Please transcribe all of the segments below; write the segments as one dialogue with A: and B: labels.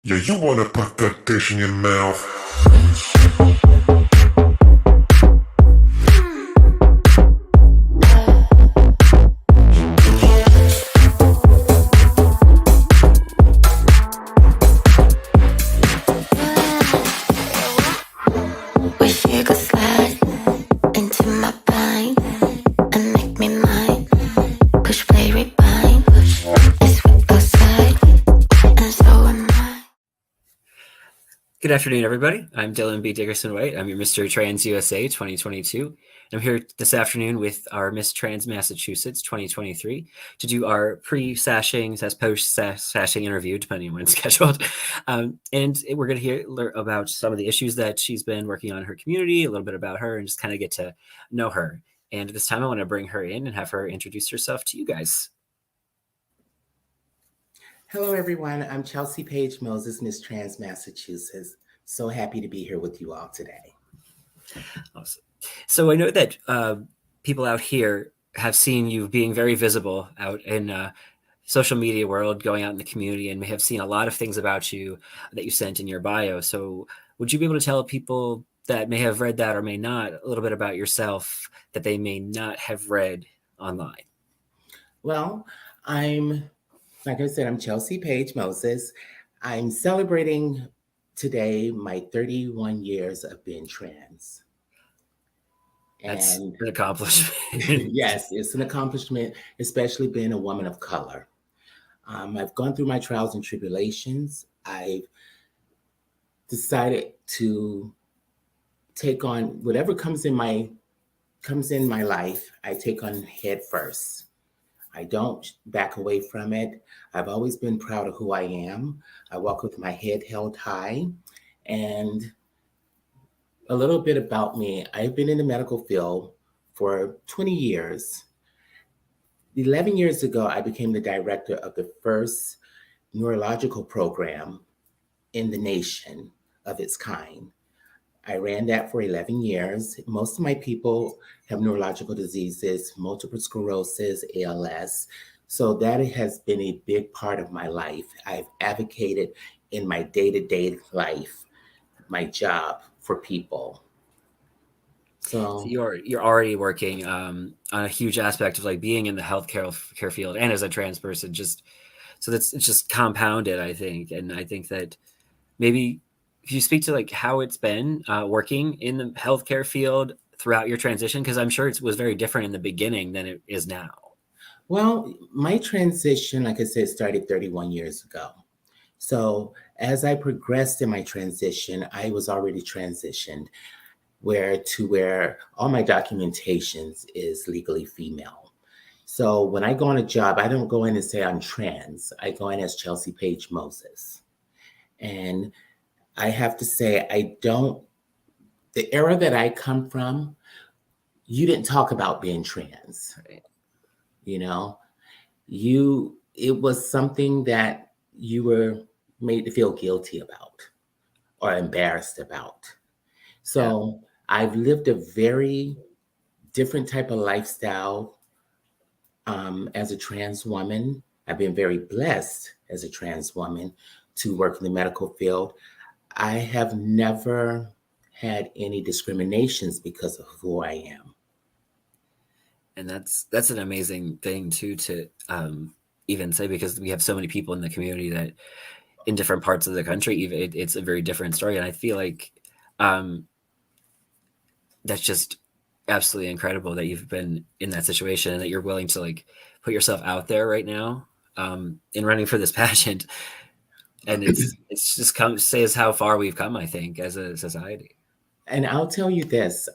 A: Yeah, you wanna put that dish in your mouth.
B: Wish you could slide into my mind and make me mine. Push play rewind. Let's whip outside, and so am I.
C: Good afternoon, everybody. I'm Dylan B. Dickerson White. I'm your Mr. Trans USA 2022. I'm here this afternoon with our Miss Trans Massachusetts 2023 to do our pre-sashing, post-sashing interview, depending on when it's scheduled. And we're going to learn about some of the issues that she's been working on in her community, a little bit about her, and just kind of get to know her. And this time I want to bring her in and have her introduce herself to you guys.
D: Hello, everyone. I'm Chelsea Page Moses, Miss Trans Massachusetts. So happy to be here with you all today.
C: Awesome. So I know that people out here have seen you being very visible out in social media world, going out in the community, and may have seen a lot of things about you that you sent in your bio. So would you be able to tell people that may have read that or may not a little bit about yourself that they may not have read online?
D: Well, like I said, I'm Chelsea Page Moses. I'm celebrating today my 31 years of being trans.
C: That's
D: And
C: an accomplishment.
D: yes, it's an accomplishment, especially being a woman of color. I've gone through my trials and tribulations. I've decided to take on whatever comes in my life. I take on head first. I don't back away from it. I've always been proud of who I am. I walk with my head held high. And a little bit about me, I've been in the medical field for 20 years. 11 years ago, I became the director of the first neurological program in the nation of its kind. I ran that for 11 years. Most of my people have neurological diseases, multiple sclerosis, ALS. So that has been a big part of my life. I've advocated in my day-to-day life, my job for people. So
C: You're already working on a huge aspect of like being in the healthcare field and as a trans person, just so it's just compounded, I think. And I think that maybe if you speak to like how it's been working in the healthcare field throughout your transition, because I'm sure it was very different in the beginning than it is now.
D: well, my transition, like I said, started 31 years ago. So as I progressed in my transition, I was already transitioned where all my documentations is legally female. So when I go on a job, I don't go in and say I'm trans. I go in as Chelsea Page Moses. And I have to say, the era that I come from, you didn't talk about being trans.
C: Right.
D: You know, it was something that you were made to feel guilty about or embarrassed about. So I've lived a very different type of lifestyle as a trans woman. I've been very blessed as a trans woman to work in the medical field. I have never had any discriminations because of who I am.
C: And that's an amazing thing too to even say, because we have so many people in the community that in different parts of the country, even it's a very different story. And I feel like that's just absolutely incredible that you've been in that situation and that you're willing to like put yourself out there right now in running for this pageant. And it's just says how far we've come, I think, as a society.
D: And I'll tell you this.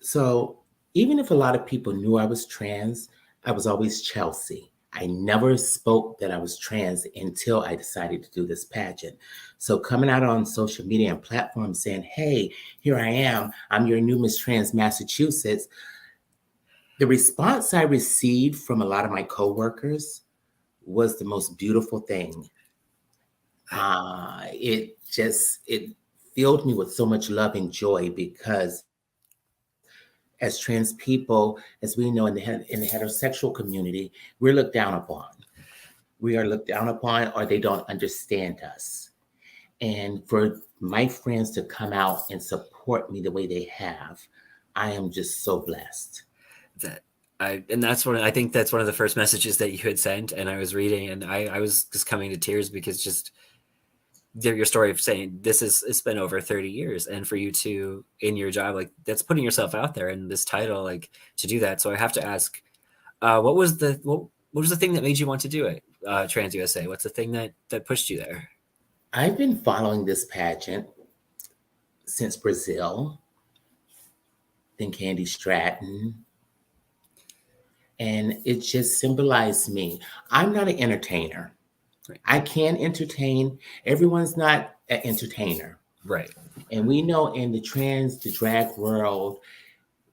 D: So even if a lot of people knew I was trans, I was always Chelsea. I never spoke that I was trans until I decided to do this pageant. So coming out on social media and platforms saying, hey, here I am, I'm your new Miss Trans Massachusetts. The response I received from a lot of my coworkers was the most beautiful thing. It filled me with so much love and joy because as trans people, as we know in the heterosexual community, we're looked down upon. We are looked down upon, or they don't understand us. And for my friends to come out and support me the way they have, I am just so blessed.
C: That and that's I think that's one of the first messages that you had sent, and I was reading, and I was just coming to tears because just your story of saying it's been over 30 years, and for you to in your job, like that's putting yourself out there in this title, like to do that. So I have to ask, what was the thing that made you want to do it? Trans USA. What's the thing that pushed you there?
D: I've been following this pageant since Brazil, then Candy Stratton, and it just symbolized me. I'm not an entertainer.
C: Right.
D: I can entertain. Everyone's not an entertainer.
C: Right.
D: And we know in the drag world,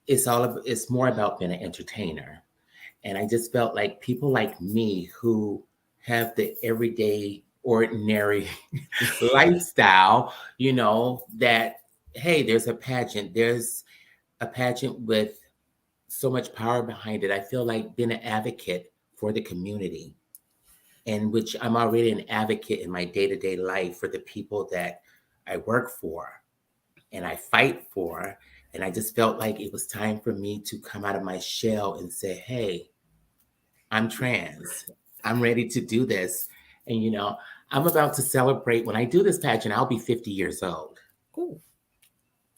D: it's more about being an entertainer. And I just felt like people like me who have the everyday, ordinary lifestyle, that, hey, there's a pageant. There's a pageant with so much power behind it. I feel like being an advocate for the community, in which I'm already an advocate in my day-to-day life for the people that I work for and I fight for. And I just felt like it was time for me to come out of my shell and say, hey, I'm trans. I'm ready to do this. And, I'm about to celebrate. When I do this pageant, I'll be 50 years old.
C: Cool.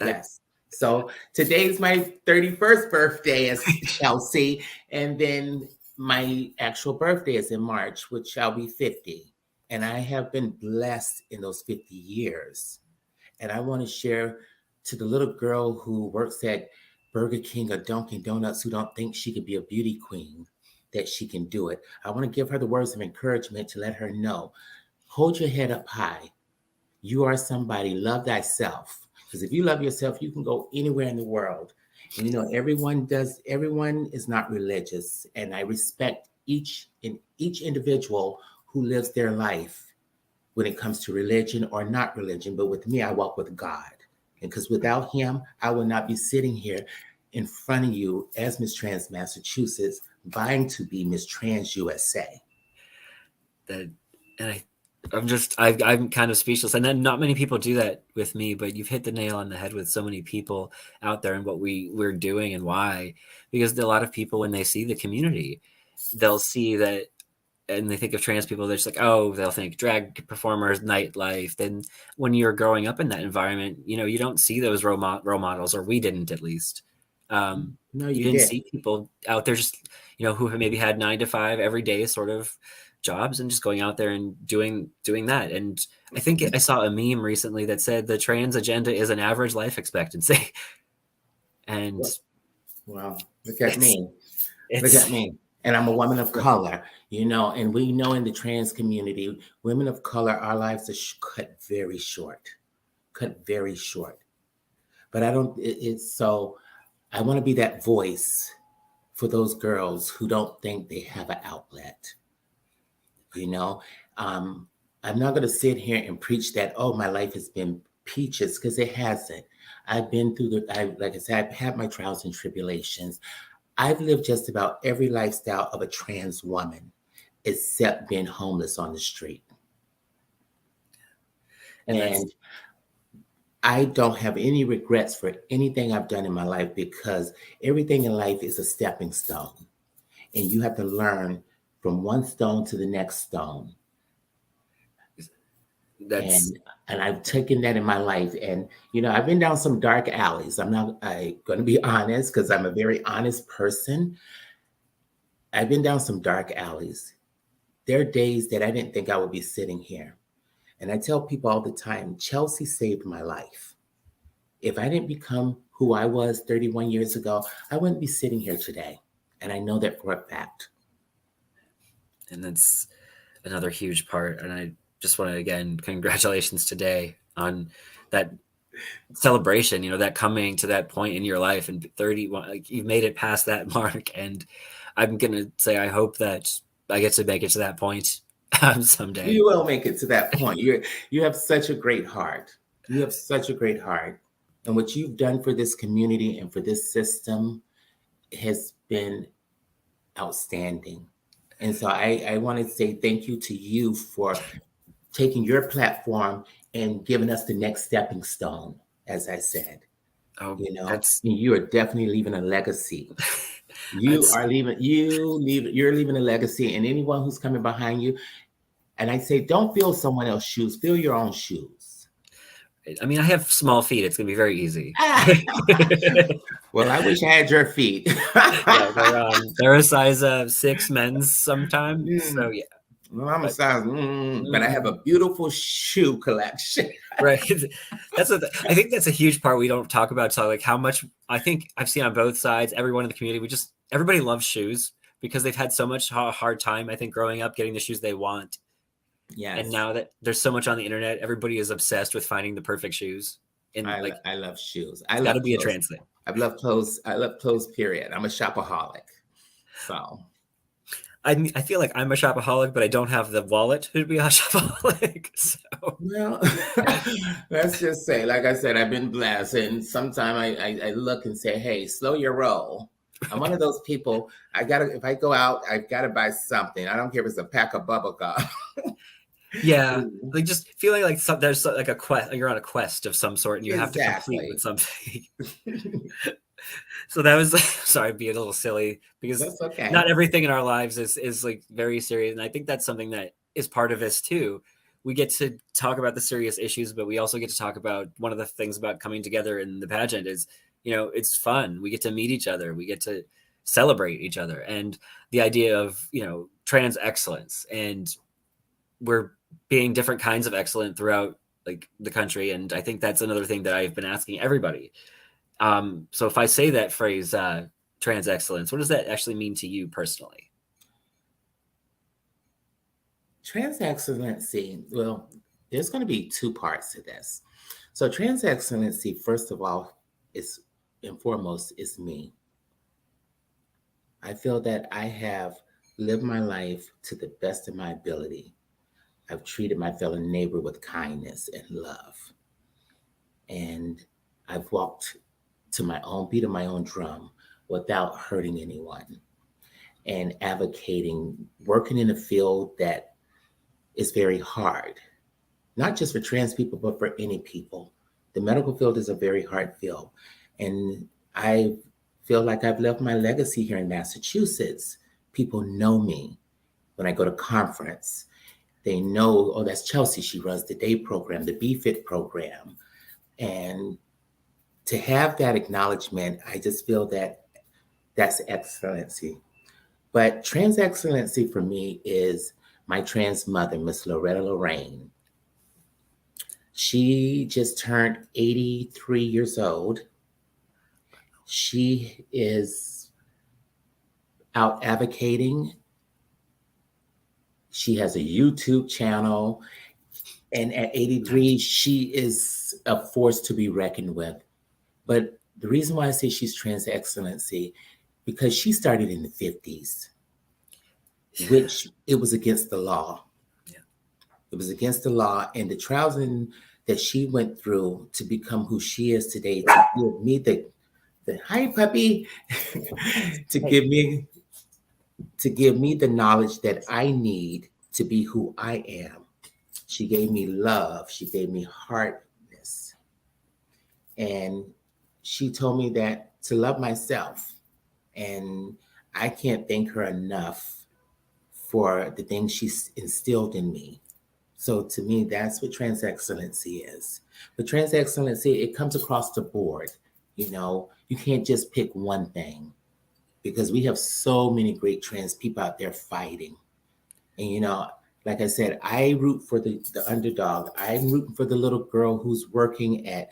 D: Yes. So today's my 31st birthday as Chelsea. And then my actual birthday is in March, which I'll be 50. And I have been blessed in those 50 years. And I want to share to the little girl who works at Burger King or Dunkin' Donuts who don't think she could be a beauty queen, that she can do it. I want to give her the words of encouragement to let her know, hold your head up high. You are somebody. Love thyself. Because if you love yourself, you can go anywhere in the world. And everyone is not religious. And I respect each individual who lives their life when it comes to religion or not religion. But with me, I walk with God. And because without him, I would not be sitting here in front of you as Miss Trans Massachusetts, vying to be Miss Trans USA.
C: I'm kind of speechless. And then not many people do that with me, but you've hit the nail on the head with so many people out there and what we're doing and why. Because a lot of people, when they see the community, they'll see that and they think of trans people, they're just like, oh, they'll think drag performers, nightlife. Then when you're growing up in that environment, you don't see those role models, or we didn't at least.
D: No,
C: you didn't see people out there just, who maybe had 9 to 5 every day sort of jobs and just going out there and doing that. And I think I saw a meme recently that said the trans agenda is an average life expectancy. And
D: wow, look at me. Look at me. And I'm a woman of color, and we know in the trans community, women of color, our lives are cut very short. But I want to be that voice for those girls who don't think they have an outlet. I'm not going to sit here and preach that, oh, my life has been peaches, because it hasn't. I've been through like I said, I've had my trials and tribulations. I've lived just about every lifestyle of a trans woman, except being homeless on the street. And I don't have any regrets for anything I've done in my life, because everything in life is a stepping stone. And you have to learn from one stone to the next stone. And I've taken that in my life. And, I've been down some dark alleys. I'm going to be honest, because I'm a very honest person. I've been down some dark alleys. There are days that I didn't think I would be sitting here. And I tell people all the time, Chelsea saved my life. If I didn't become who I was 31 years ago, I wouldn't be sitting here today. And I know that for a fact.
C: And that's another huge part. And I just want to, again, congratulations today on that celebration, that coming to that point in your life, and 31, like you've made it past that mark. And I'm going to say, I hope that I get to make it to that point someday.
D: You will make it to that point. You have such a great heart. You have such a great heart. And what you've done for this community and for this system has been outstanding. And so I want to say thank you to you for taking your platform and giving us the next stepping stone, as I said.
C: Oh,
D: You know,
C: that's
D: you are definitely leaving a legacy.
C: that's
D: You're leaving a legacy, and anyone who's coming behind you. And I say, don't fill someone else's shoes, fill your own shoes.
C: I mean, I have small feet. It's gonna be very easy.
D: Well, I wish I had your feet.
C: Yeah, they're a size 6 men's sometimes. So yeah,
D: Well, I'm a size, but I have a beautiful shoe collection.
C: right. I think that's a huge part we don't talk about. So like how much I think I've seen on both sides, everyone in the community, everybody loves shoes because they've had so much hard time, I think, growing up getting the shoes they want.
D: Yes.
C: And now that there's so much on the internet, everybody is obsessed with finding the perfect shoes. And
D: I love shoes.
C: It's got to be a trans thing.
D: I love clothes. I love clothes, period. I'm a shopaholic. So
C: I feel like I'm a shopaholic, but I don't have the wallet to be a shopaholic. So
D: well, let's just say, like I said, I've been blessed, and sometimes I look and say, "Hey, slow your roll." I'm one of those people. If I go out, I've got to buy something. I don't care if it's a pack of bubble gum.
C: Yeah, like just feeling like there's like a quest. You're on a quest of some sort, and you have to complete with something. So that was sorry, being a little silly because
D: That's okay.
C: Not everything in our lives is like very serious, and I think that's something that is part of this too. We get to talk about the serious issues, but we also get to talk about one of the things about coming together in the pageant is, it's fun. We get to meet each other. We get to celebrate each other, and the idea of trans excellence, and we're being different kinds of excellent throughout like the country. And I think that's another thing that I've been asking everybody. So if I say that phrase, trans excellence, what does that actually mean to you personally?
D: Trans excellency, well, there's going to be two parts to this. So trans excellency, first of all, is and foremost is me. I feel that I have lived my life to the best of my ability. I've treated my fellow neighbor with kindness and love. And I've walked to my own beat of my own drum without hurting anyone, and advocating, working in a field that is very hard, not just for trans people, but for any people. The medical field is a very hard field. And I feel like I've left my legacy here in Massachusetts. People know me when I go to conference. They know, oh, that's Chelsea. She runs the day program, the BFIT program. And to have that acknowledgement, I just feel that that's excellency. But trans excellency for me is my trans mother, Miss Loretta Lorraine. She just turned 83 years old. She is out advocating. She has a YouTube channel. And at 83, she is a force to be reckoned with. But the reason why I say she's trans excellency, because she started in the 50s, which it was against the law.
C: Yeah.
D: It was against the law, and the trials that she went through to become who she is today, to give me the hi puppy, to give me the knowledge that I need to be who I am. She gave me love. She gave me heartness. And she told me that to love myself. And I can't thank her enough for the things she's instilled in me. So to me, that's what trans excellency is. But trans excellency, it comes across the board. You can't just pick one thing, because we have so many great trans people out there fighting. And, like I said, I root for the underdog. I'm rooting for the little girl who's working at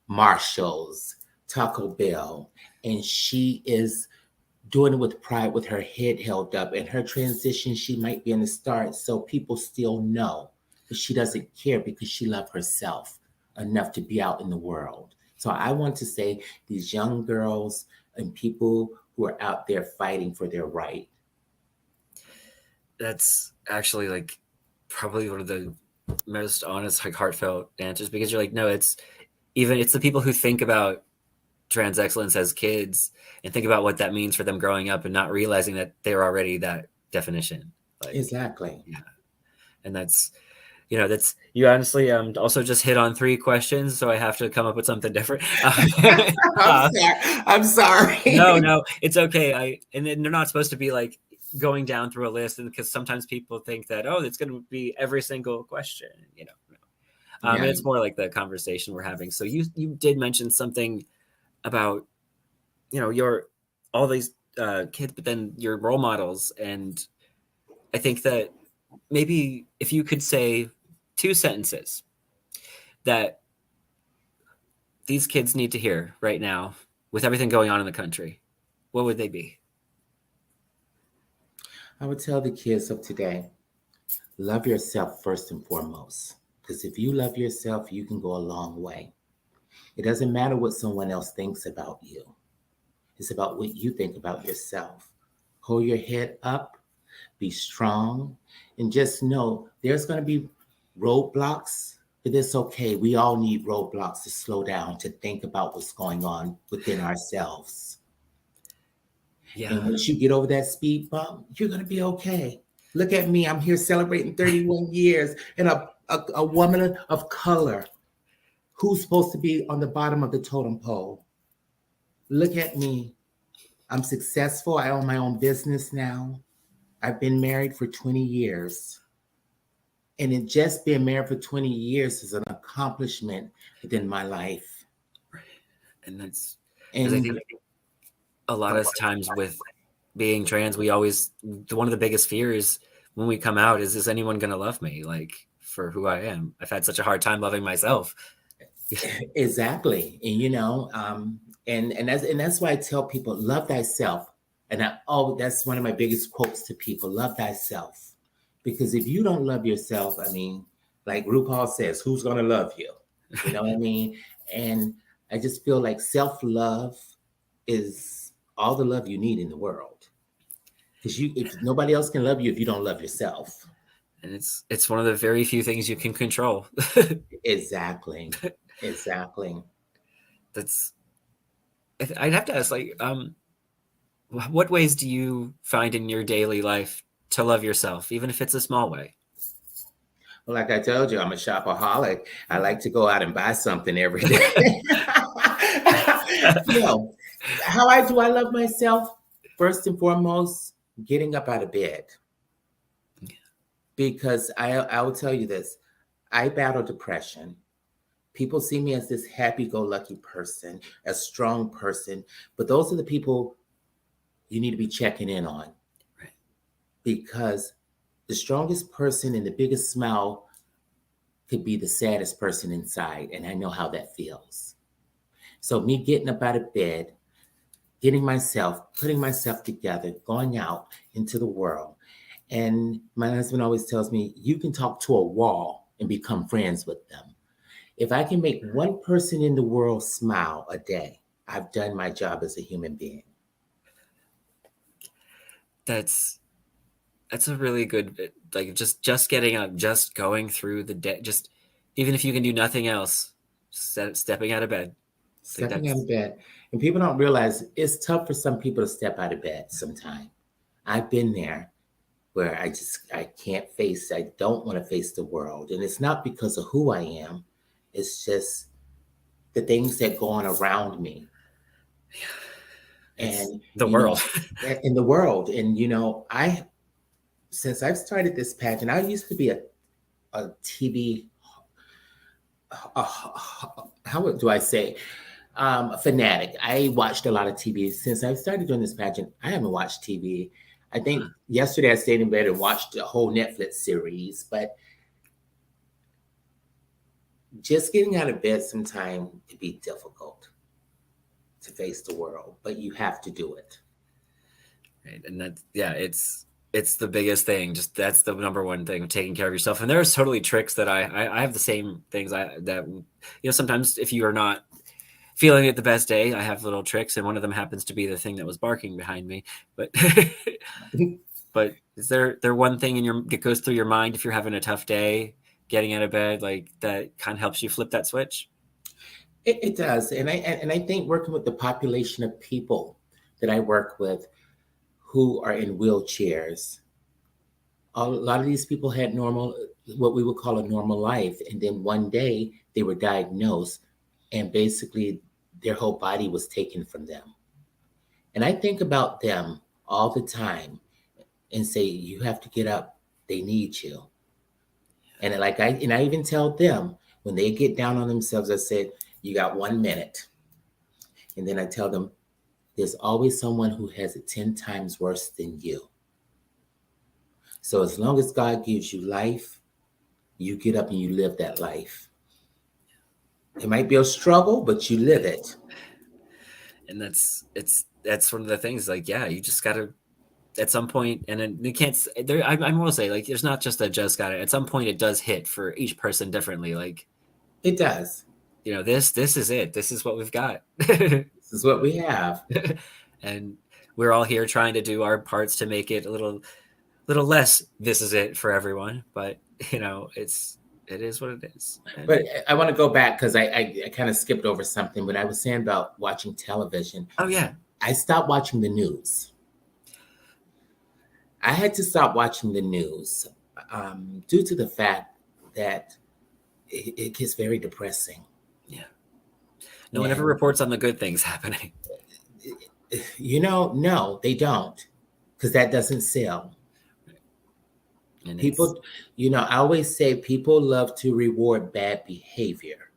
D: Marshall's, Taco Bell, and she is doing it with pride, with her head held up. And her transition, she might be in the start, so people still know. But she doesn't care because she loves herself enough to be out in the world. So I want to say these young girls and people who are out there fighting for their right.
C: That's actually like probably one of the most honest, like heartfelt answers, because you're like, no, it's the people who think about trans excellence as kids and think about what that means for them growing up and not realizing that they're already that definition.
D: Exactly.
C: Yeah. And that's, that's you honestly also just hit on 3 questions, so I have to come up with something different.
D: I'm sorry.
C: No, it's okay. And then they're not supposed to be like going down through a list, and because sometimes people think that it's going to be every single question, no. And
D: Yeah.
C: it's more like the conversation we're having. So you did mention something about your all these kids, but then your role models, and I think that maybe if you could say 2 sentences that these kids need to hear right now with everything going on in the country, what would they be?
D: I would tell the kids of today, love yourself first and foremost. Because if you love yourself, you can go a long way. It doesn't matter what someone else thinks about you. It's about what you think about yourself. Hold your head up, be strong, and just know there's going to be roadblocks, but it's okay. We all need roadblocks to slow down, to think about what's going on within ourselves.
C: Yeah.
D: And once you get over that speed bump, you're going to be okay. Look at me. I'm here celebrating 31 years and a woman of color who's supposed to be on the bottom of the totem pole. Look at me. I'm successful. I own my own business now. I've been married for 20 years. And in just being married for 20 years is an accomplishment within my life.
C: And that's, because I think a lot of times with being trans, one of the biggest fears when we come out is anyone going to love me like for who I am? I've had such a hard time loving myself.
D: Exactly. And and that's why I tell people, love thyself. And that's one of my biggest quotes to people, love thyself. Because if you don't love yourself, like RuPaul says, who's going to love you? You know what I mean? And I just feel like self-love is all the love you need in the world. Because if nobody else can love you if you don't love yourself.
C: And it's one of the very few things you can control.
D: Exactly.
C: I'd have to ask, like, what ways do you find in your daily life to love yourself, even if it's a small way?
D: Well, like I told you, I'm a shopaholic. I like to go out and buy something every day. How I love myself? First and foremost, getting up out of bed. Because I will tell you this, I battle depression. People see me as this happy-go-lucky person, a strong person, but those are the people you need to be checking in on.
C: Right.
D: Because the strongest person and the biggest smile could be the saddest person inside, and I know how that feels. So me getting up out of bed, putting myself together, going out into the world. And my husband always tells me, you can talk to a wall and become friends with them. If I can make one person in the world smile a day, I've done my job as a human being.
C: That's a really good, like, just getting up, just going through the day, just even if you can do nothing else, stepping out of bed.
D: Stepping out of bed. And people don't realize it's tough for some people to step out of bed sometimes. I've been there where I don't want to face the world. And it's not because of who I am. It's just the things that go on around me. And
C: the world.
D: In the world. And, since I've started this pageant, I used to be a TV, how do I say, a fanatic. I watched a lot of TV. Since I've started doing this pageant, I haven't watched TV. I think yesterday I stayed in bed and watched a whole Netflix series, but just getting out of bed sometimes can be difficult to face the world, but you have to do it.
C: Right. And it's the biggest thing. Just that's the number one thing, taking care of yourself. And there's totally tricks that I have the same things sometimes if you are not feeling it the best day, I have little tricks, and one of them happens to be the thing that was barking behind me. But but is there one thing that goes through your mind if you're having a tough day, getting out of bed, like that kind of helps you flip that switch?
D: It does, and I think working with the population of people that I work with who are in wheelchairs, a lot of these people had normal what we would call a normal life. And then one day they were diagnosed, and basically their whole body was taken from them. And I think about them all the time and say, you have to get up. They need you. And I even tell them when they get down on themselves, I said, you got 1 minute. And then I tell them, there's always someone who has it 10 times worse than you. So as long as God gives you life, you get up and you live that life. It might be a struggle, but you live it.
C: And that's one of the things, like, yeah, you just gotta at some point, and then you can't there. I will say, like, there's not just a just got it. At some point it does hit for each person differently. Like,
D: it does.
C: You know, this is it. This is what we've got.
D: This is what we have.
C: And we're all here trying to do our parts to make it a little less this is it for everyone. But you know, it is what it is. And
D: but I want to go back because I kind of skipped over something when I was saying about watching television.
C: Oh yeah.
D: I stopped watching the news. I had to stop watching the news due to the fact that it gets very depressing.
C: Yeah. No one ever reports on the good things happening.
D: You know, no, they don't, because that doesn't sell.
C: And
D: People, you know, I always say people love to reward bad behavior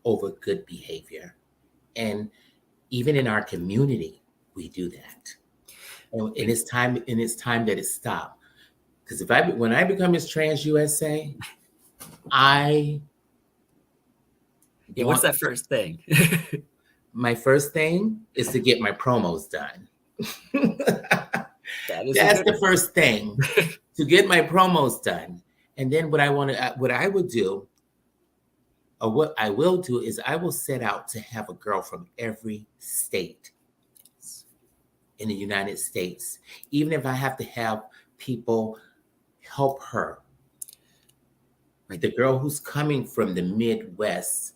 D: over good behavior. And even in our community, we do that. And it's time that it stopped. Because when I become Miss Trans USA,
C: what's that first thing?
D: My first thing is to get my promos done. That's the first thing, to get my promos done. And then what I will do is I will set out to have a girl from every state in the United States, even if I have to have people help her. Like the girl who's coming from the Midwest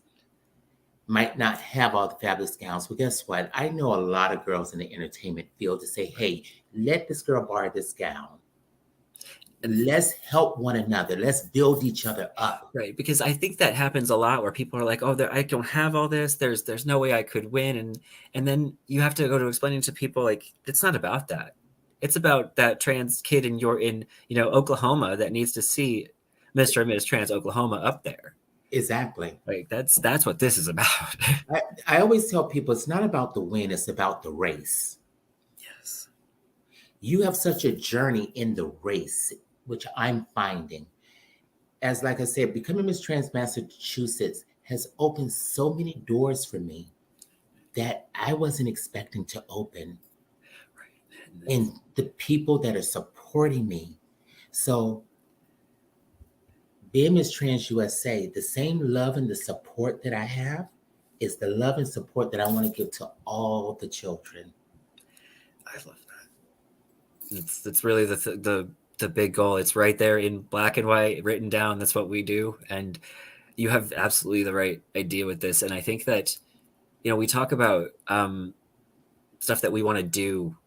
D: might not have all the fabulous gowns, but guess what? I know a lot of girls in the entertainment field to say, hey, let this girl borrow this gown. Let's help one another. Let's build each other up.
C: Right, because I think that happens a lot where people are like, oh, I don't have all this. There's no way I could win. And then you have to go to explaining to people, like, it's not about that. It's about that trans kid in Oklahoma that needs to see Mr. and Ms. Trans Oklahoma up there.
D: Exactly.
C: Like that's what this is about.
D: I always tell people it's not about the win, it's about the race.
C: Yes.
D: You have such a journey in the race, which I'm finding. As like I said, becoming Miss Trans Massachusetts has opened so many doors for me that I wasn't expecting to open. Right. And the people that are supporting me. So being Miss Trans USA, the same love and the support that I have is the love and support that I want to give to all the children.
C: I love that. It's really the big goal. It's right there in black and white, written down. That's what we do. And you have absolutely the right idea with this. And I think that, we talk about stuff that we want to do,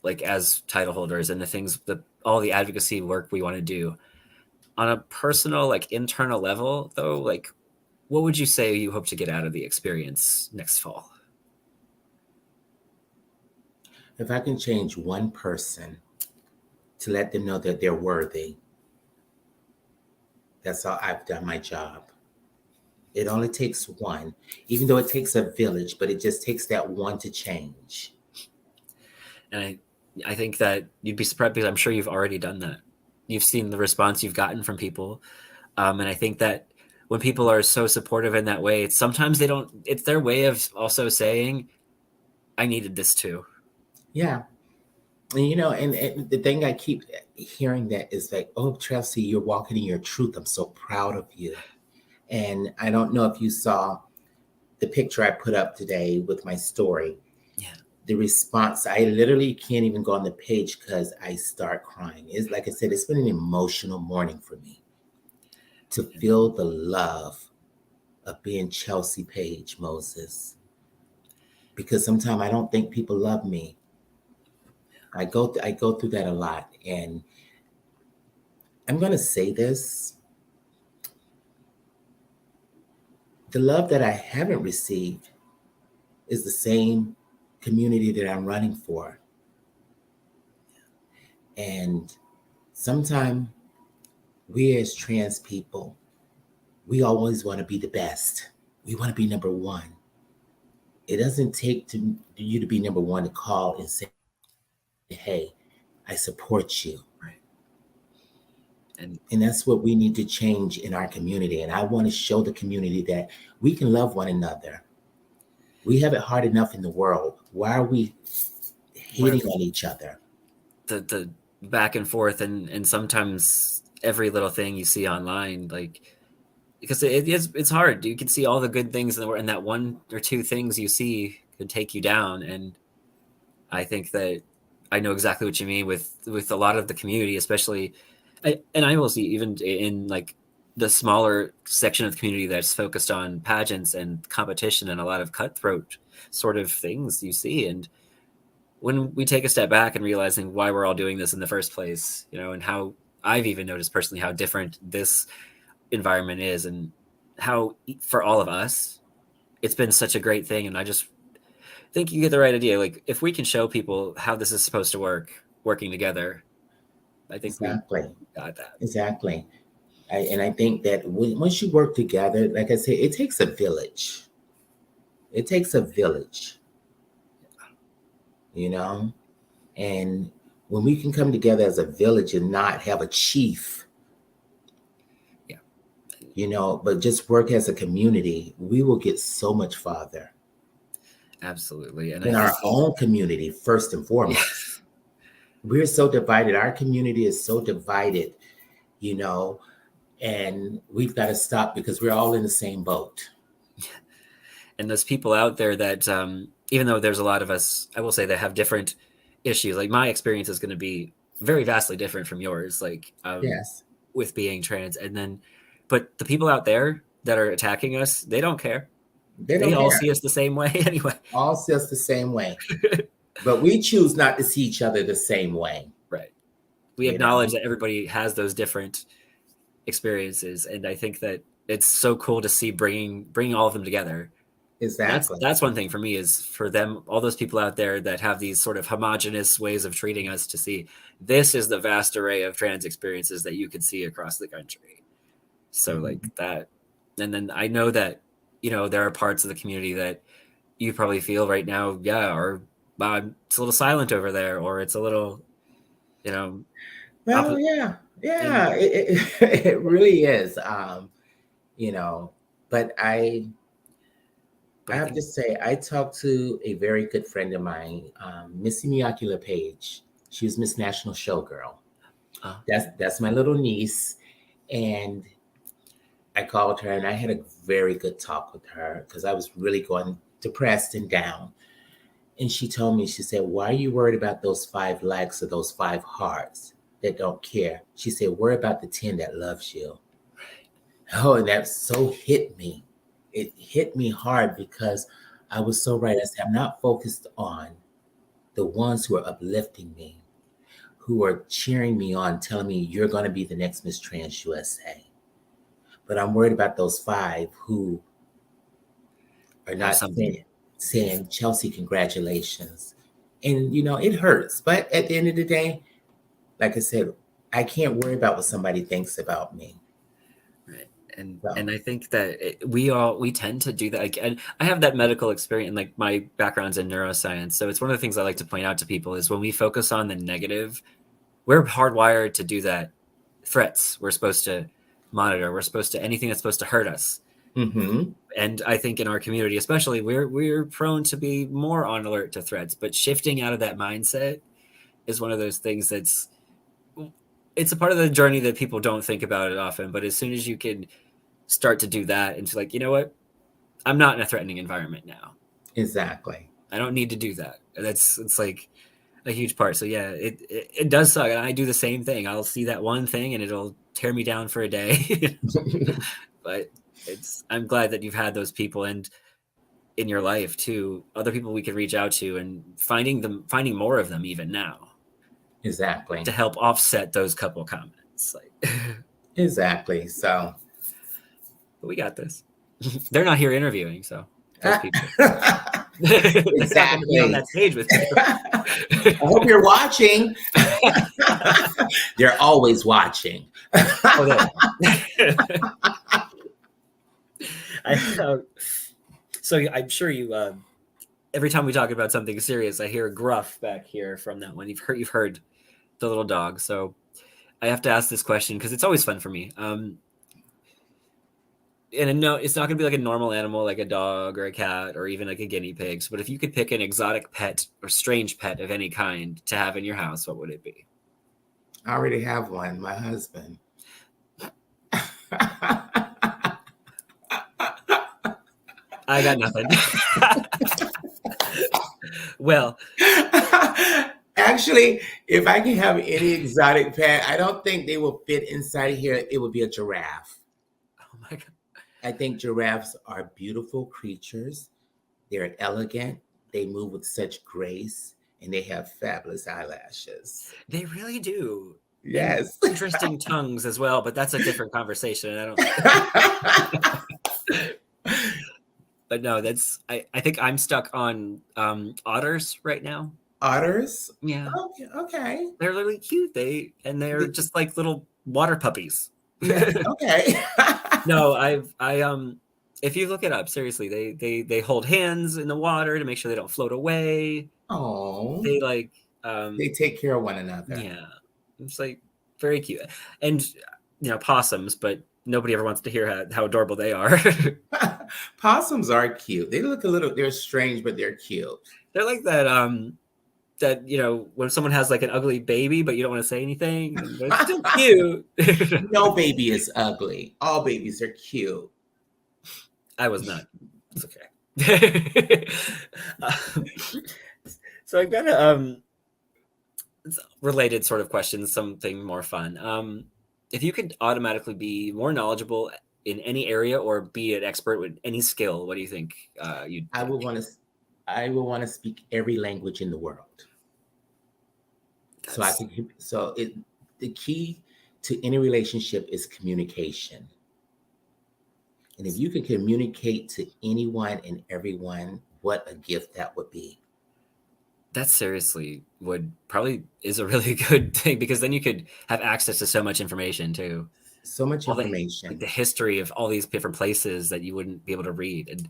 C: like as title holders, and the things, all the advocacy work we want to do. On a personal, like internal level, though, like what would you say you hope to get out of the experience next fall?
D: If I can change one person to let them know that they're worthy, that's all. I've done my job. It only takes one, even though it takes a village, but it just takes that one to change.
C: And I think that you'd be surprised, because I'm sure you've already done that. You've seen the response you've gotten from people. And I think that when people are so supportive in that way, sometimes it's their way of also saying, I needed this too.
D: Yeah. And, and the thing I keep hearing that is like, oh, Chelsea, you're walking in your truth. I'm so proud of you. And I don't know if you saw the picture I put up today with my story.
C: Yeah.
D: The response, I literally can't even go on the page because I start crying. It's like I said, it's been an emotional morning for me to feel the love of being Chelsea Page Moses. Because sometimes I don't think people love me. I go through that a lot. And I'm going to say this, the love that I haven't received is the same community that I'm running for. And sometimes we as trans people, we always want to be the best. We want to be number one. It doesn't take you to be number one to call and say, hey, I support you.
C: Right.
D: And that's what we need to change in our community. And I want to show the community that we can love one another. We have it hard enough in the world. Why are we hating on each other?
C: The back and forth and sometimes every little thing you see online, like, because it's hard. You can see all the good things in the world, and that one or two things you see could take you down. And I think that I know exactly what you mean with a lot of the community, especially, and I will see even in like the smaller section of the community that's focused on pageants and competition and a lot of cutthroat sort of things you see. And when we take a step back and realizing why we're all doing this in the first place, you know, and how I've even noticed personally how different this environment is, and how for all of us, it's been such a great thing. And I just think you get the right idea. Like, if we can show people how this is supposed to work, working together, I think
D: Exactly.
C: we got that.
D: Exactly. And I think that once you work together, like I said, it takes a village. It takes a village, you know? And when we can come together as a village and not have a chief,
C: Yeah.
D: you know, but just work as a community, we will get so much farther
C: Absolutely. And
D: in
C: I
D: our
C: think,
D: own community, first and foremost. We're so divided. Our community is so divided, you know, and we've got to stop because we're all in the same boat.
C: and those people out there that, even though there's a lot of us, I will say, that have different issues. Like, my experience is going to be very vastly different from yours. Like,
D: Yes.
C: with being trans, and then, but the people out there that are attacking us, they don't care.
D: They
C: They
D: don't
C: all
D: care.
C: see us the same way anyway.
D: All see us the same way. But we choose not to see each other the same way.
C: Right. We
D: You
C: acknowledge
D: know?
C: that everybody has those different experiences, and I think that it's so cool to see bringing all of them together.
D: Exactly.
C: That's one thing for me, is for them, all those people out there that have these sort of homogenous ways of treating us, to see this is the vast array of trans experiences that you can see across the country. So like that. And then I know that, you know, there are parts of the community that you probably feel right now, yeah, or it's a little silent over there, or it's a little, you know.
D: Well, yeah. It really is. You know, but I have to say, I talked to a very good friend of mine, Missy Miyake LePage. She was Miss National Showgirl. That's my little niece. And I called her and I had a very good talk with her because I was really going depressed and down. And she told me, she said, why are you worried about those 5 likes or those 5 hearts that don't care? She said, worry about the 10 that loves you. Oh, and that so hit me. It hit me hard because I was so right. I said, I'm not focused on the ones who are uplifting me, who are cheering me on, telling me you're going to be the next Miss Trans USA. But I'm worried about those 5 who are not saying, Chelsea, congratulations. And, you know, it hurts. But at the end of the day, like I said, I can't worry about what somebody thinks about me.
C: Right. And I think that we tend to do that. Like, and I have that medical experience, like my background's in neuroscience. So it's one of the things I like to point out to people is when we focus on the negative, we're hardwired to do that. Threats we're supposed to monitor. We're supposed to, anything that's supposed to hurt us.
D: Mm-hmm.
C: And I think in our community, especially, we're prone to be more on alert to threats. But shifting out of that mindset is one of those things it's a part of the journey that people don't think about it often. But as soon as you can start to do that, and to like, you know what, I'm not in a threatening environment now.
D: Exactly.
C: I don't need to do that. It's like a huge part. So yeah, it does suck. And I do the same thing. I'll see that one thing and it'll tear me down for a day. But I'm glad that you've had those people and in your life too, other people we could reach out to, and finding more of them even now.
D: Exactly.
C: To help offset those couple comments. Like
D: exactly. So
C: but we got this. They're not here interviewing, so those people. They're not going to be on that stage with you.
D: I hope you're watching. They're always watching.
C: Oh, so I'm sure you. Every time we talk about something serious, I hear a gruff back here from that one. You've heard the little dog. So I have to ask this question because it's always fun for me. And no, it's not going to be like a normal animal like a dog or a cat or even like a guinea pig. But if you could pick an exotic pet or strange pet of any kind to have in your house, what would it be?
D: I already have one, my husband.
C: I got nothing. Well,
D: actually, if I can have any exotic pet, I don't think they will fit inside here. It would be a giraffe.
C: oh my God.
D: I think giraffes are beautiful creatures. They're elegant. They move with such grace, and they have fabulous eyelashes.
C: They really do.
D: Yes.
C: Interesting tongues as well, but that's a different conversation. I don't. But no, I think I'm stuck on otters right now.
D: Otters?
C: Yeah.
D: Okay.
C: They're really cute. They're just like little water puppies.
D: Okay.
C: No, if you look it up, seriously, they hold hands in the water to make sure they don't float away.
D: Oh.
C: They
D: take care of one another.
C: Yeah. It's like very cute. And possums, but nobody ever wants to hear how adorable they are.
D: Possums are cute. They look they're strange, but they're cute.
C: They're like that when someone has like an ugly baby, but you don't want to say anything, they're still cute.
D: No baby is ugly. All babies are cute.
C: I was not. It's okay. So I've got a related sort of question, something more fun. If you could automatically be more knowledgeable in any area or be an expert with any skill, what do you think you'd?
D: I would want to speak every language in the world. The key to any relationship is communication. And if you can communicate to anyone and everyone, what a gift that would be.
C: That seriously probably is a really good thing, because then you could have access to so much information too.
D: So much information.
C: The history of all these different places that you wouldn't be able to read. And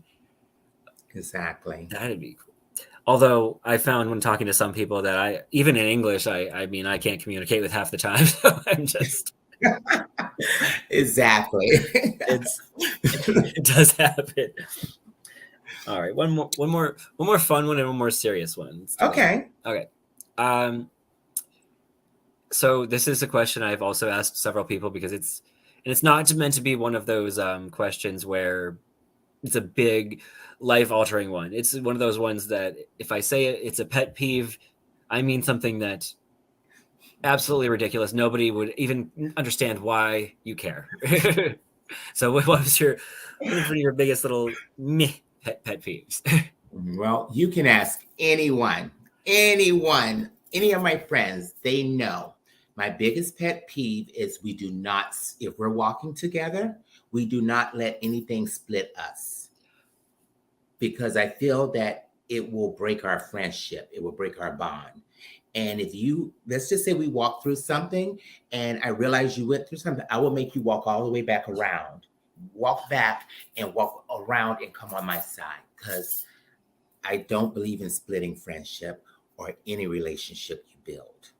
D: exactly.
C: That'd be cool. Although I found when talking to some people that even in English, I can't communicate with half the time. So I'm just.
D: Exactly.
C: It does happen. All right, one more fun one and one more serious one.
D: Okay.
C: So this is a question I've also asked several people, because it's not meant to be one of those questions where it's a big life-altering one. It's one of those ones that if I say it's a pet peeve, I mean something that absolutely ridiculous. Nobody would even understand why you care. So what was your biggest little meh pet peeves?
D: Well, you can ask anyone, any of my friends, they know. My biggest pet peeve is if we're walking together, we do not let anything split us. Because I feel that it will break our friendship. It will break our bond. And let's just say we walk through something and I realize you went through something, I will make you walk all the way back around. Walk back and walk around and come on my side, because I don't believe in splitting friendship or any relationship you build.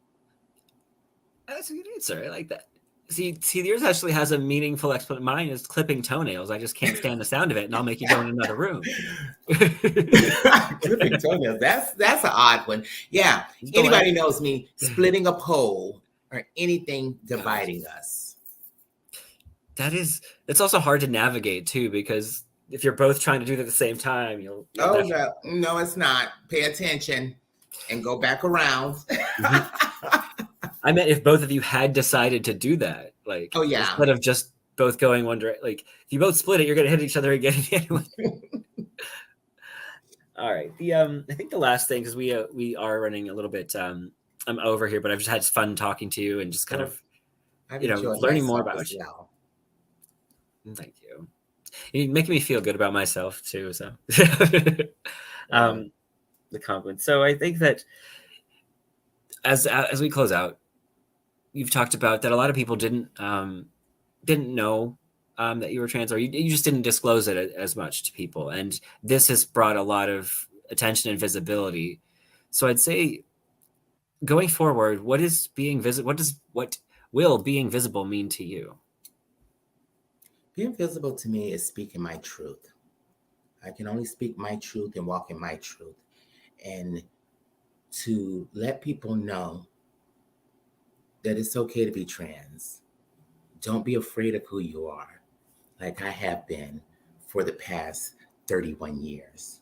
C: That's a good answer. I like that. See, yours actually has a meaningful explanation. Mine is clipping toenails. I just can't stand the sound of it, and I'll make you go in another room.
D: Clipping toenails. That's an odd one. Yeah. Anybody knows me, splitting a pole or anything dividing us.
C: It's also hard to navigate too, because if you're both trying to do it at the same time, you'll
D: no, it's not. Pay attention and go back around.
C: I meant if both of you had decided to do that, instead of just both going one direction, if you both split it, you're going to hit each other again anyway. All right. I think the last thing, because we are running a little bit, I'm over here, but I've just had fun talking to you and just kind of, learning more about you.
D: Well.
C: Thank you. You're making me feel good about myself too. So,
D: Wow.
C: the compliment. So I think that as we close out, you've talked about that a lot of people didn't know that you were trans, or you just didn't disclose it as much to people, and this has brought a lot of attention and visibility. So I'd say, going forward, what is being visible? What will being visible mean to you?
D: Being visible to me is speaking my truth. I can only speak my truth and walk in my truth. And to let people know that it's okay to be trans. Don't be afraid of who you are, like I have been for the past 31 years.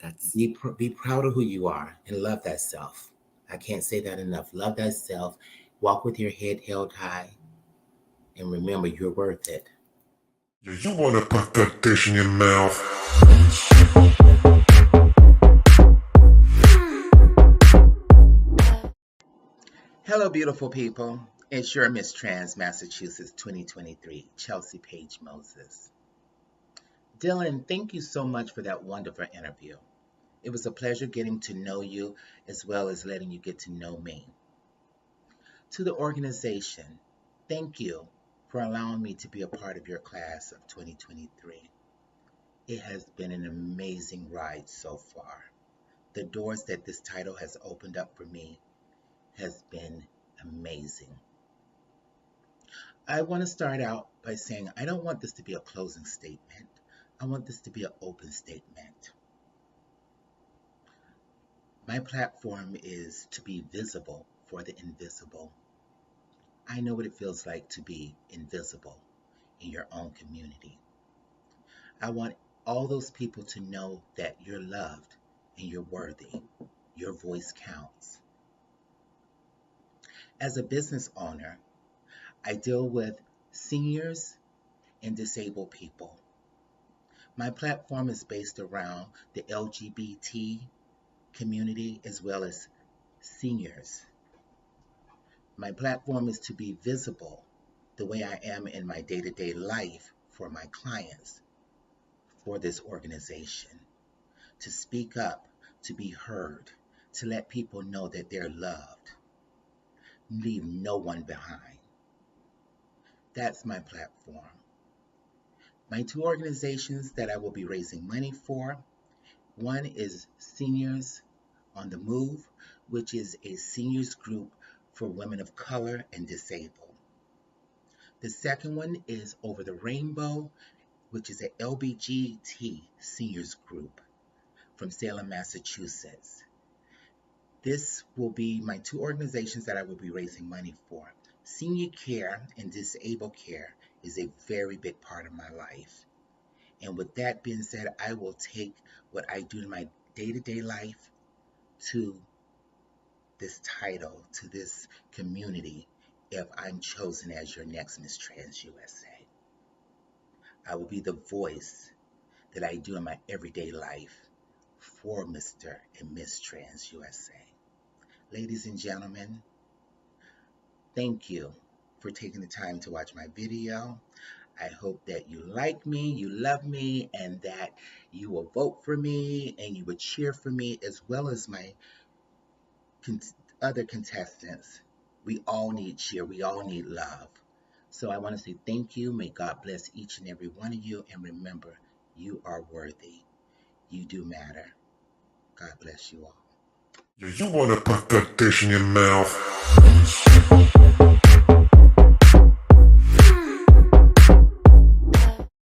C: That's
D: Be proud of who you are and love that self. I can't say that enough. Love that self. Walk with your head held high. And remember, you're worth it.
A: Yeah, you wanna put that dish in your mouth.
D: Hello, beautiful people. It's your Miss Trans Massachusetts 2023, Chelsea Page Moses. Dylan, thank you so much for that wonderful interview. It was a pleasure getting to know you as well as letting you get to know me. To the organization, thank you for allowing me to be a part of your class of 2023. It has been an amazing ride so far. The doors that this title has opened up for me has been amazing. I want to start out by saying I don't want this to be a closing statement. I want this to be an open statement. My platform is to be visible for the invisible. I know what it feels like to be invisible in your own community. I want all those people to know that you're loved and you're worthy. Your voice counts. As a business owner, I deal with seniors and disabled people. My platform is based around the LGBT community as well as seniors. My platform is to be visible the way I am in my day-to-day life for my clients, for this organization, to speak up, to be heard, to let people know that they're loved. Leave no one behind. That's my platform. My two organizations that I will be raising money for, one is Seniors on the Move, which is a seniors group for women of color and disabled. The second one is Over the Rainbow, which is a LBGT seniors group from Salem, Massachusetts. This will be my two organizations that I will be raising money for. Senior care and disabled care is a very big part of my life. And with that being said, I will take what I do in my day-to-day life to this title, to this community, if I'm chosen as your next Miss Trans USA. I will be the voice that I do in my everyday life for Mr. and Miss Trans USA. Ladies and gentlemen, thank you for taking the time to watch my video. I hope that you like me, you love me, and that you will vote for me and you will cheer for me as well as my other contestants. We all need cheer, we all need love. So I want to say thank you. May God bless each and every one of you. And remember, you are worthy. You do matter. God bless you all.
A: Yeah, you wanna put that dish in your mouth.